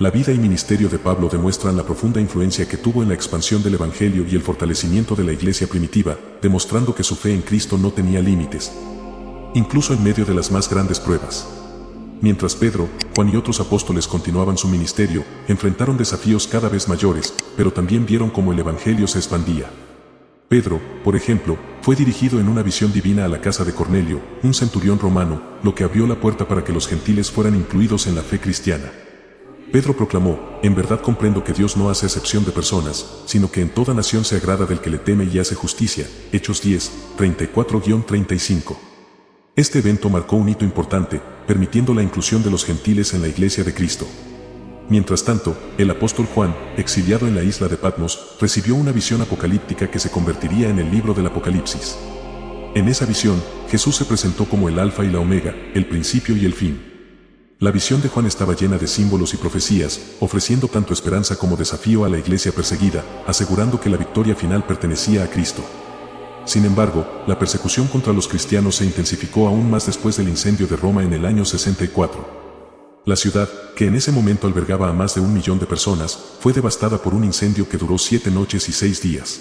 La vida y ministerio de Pablo demuestran la profunda influencia que tuvo en la expansión del Evangelio y el fortalecimiento de la iglesia primitiva, demostrando que su fe en Cristo no tenía límites, incluso en medio de las más grandes pruebas. Mientras Pedro, Juan y otros apóstoles continuaban su ministerio, enfrentaron desafíos cada vez mayores, pero también vieron cómo el Evangelio se expandía. Pedro, por ejemplo, fue dirigido en una visión divina a la casa de Cornelio, un centurión romano, lo que abrió la puerta para que los gentiles fueran incluidos en la fe cristiana. Pedro proclamó: en verdad comprendo que Dios no hace excepción de personas, sino que en toda nación se agrada del que le teme y hace justicia. Hechos 10, 34-35. Este evento marcó un hito importante, permitiendo la inclusión de los gentiles en la iglesia de Cristo. Mientras tanto, el apóstol Juan, exiliado en la isla de Patmos, recibió una visión apocalíptica que se convertiría en el libro del Apocalipsis. En esa visión, Jesús se presentó como el Alfa y la Omega, el principio y el fin. La visión de Juan estaba llena de símbolos y profecías, ofreciendo tanto esperanza como desafío a la iglesia perseguida, asegurando que la victoria final pertenecía a Cristo. Sin embargo, la persecución contra los cristianos se intensificó aún más después del incendio de Roma en el año 64. La ciudad, que en ese momento albergaba a más de 1 millón de personas, fue devastada por un incendio que duró 7 noches y 6 días.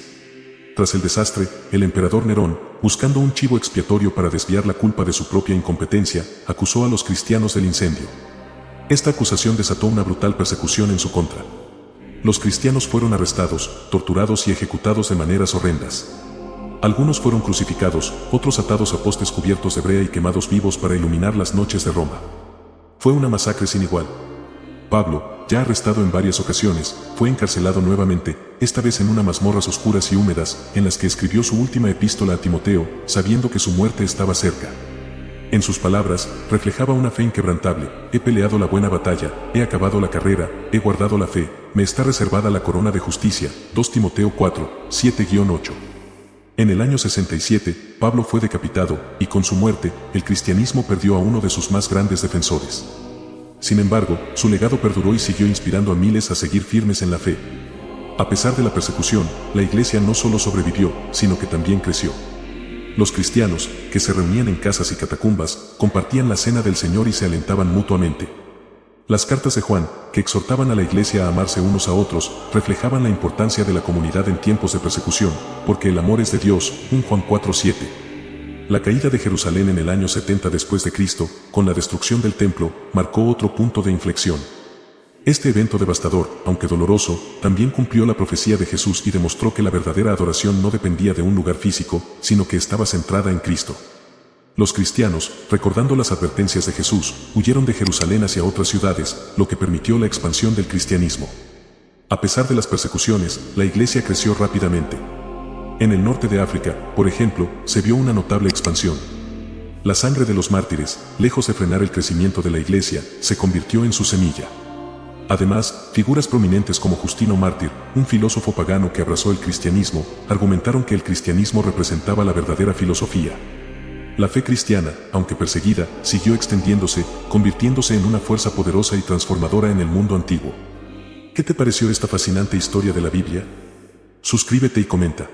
Tras el desastre, el emperador Nerón, buscando un chivo expiatorio para desviar la culpa de su propia incompetencia, acusó a los cristianos del incendio. Esta acusación desató una brutal persecución en su contra. Los cristianos fueron arrestados, torturados y ejecutados de maneras horrendas. Algunos fueron crucificados, otros atados a postes cubiertos de brea y quemados vivos para iluminar las noches de Roma. Fue una masacre sin igual. Pablo, ya arrestado en varias ocasiones, fue encarcelado nuevamente, esta vez en unas mazmorras oscuras y húmedas, en las que escribió su última epístola a Timoteo, sabiendo que su muerte estaba cerca. En sus palabras, reflejaba una fe inquebrantable: he peleado la buena batalla, he acabado la carrera, he guardado la fe, me está reservada la corona de justicia. 2 Timoteo 4, 7-8. En el año 67, Pablo fue decapitado, y con su muerte, el cristianismo perdió a uno de sus más grandes defensores. Sin embargo, su legado perduró y siguió inspirando a miles a seguir firmes en la fe. A pesar de la persecución, la iglesia no solo sobrevivió, sino que también creció. Los cristianos, que se reunían en casas y catacumbas, compartían la cena del Señor y se alentaban mutuamente. Las cartas de Juan, que exhortaban a la iglesia a amarse unos a otros, reflejaban la importancia de la comunidad en tiempos de persecución, porque el amor es de Dios. 1 Juan 4:7. La caída de Jerusalén en el año 70 después de Cristo, con la destrucción del templo, marcó otro punto de inflexión. Este evento devastador, aunque doloroso, también cumplió la profecía de Jesús y demostró que la verdadera adoración no dependía de un lugar físico, sino que estaba centrada en Cristo. Los cristianos, recordando las advertencias de Jesús, huyeron de Jerusalén hacia otras ciudades, lo que permitió la expansión del cristianismo. A pesar de las persecuciones, la iglesia creció rápidamente. En el norte de África, por ejemplo, se vio una notable expansión. La sangre de los mártires, lejos de frenar el crecimiento de la iglesia, se convirtió en su semilla. Además, figuras prominentes como Justino Mártir, un filósofo pagano que abrazó el cristianismo, argumentaron que el cristianismo representaba la verdadera filosofía. La fe cristiana, aunque perseguida, siguió extendiéndose, convirtiéndose en una fuerza poderosa y transformadora en el mundo antiguo. ¿Qué te pareció esta fascinante historia de la Biblia? Suscríbete y comenta.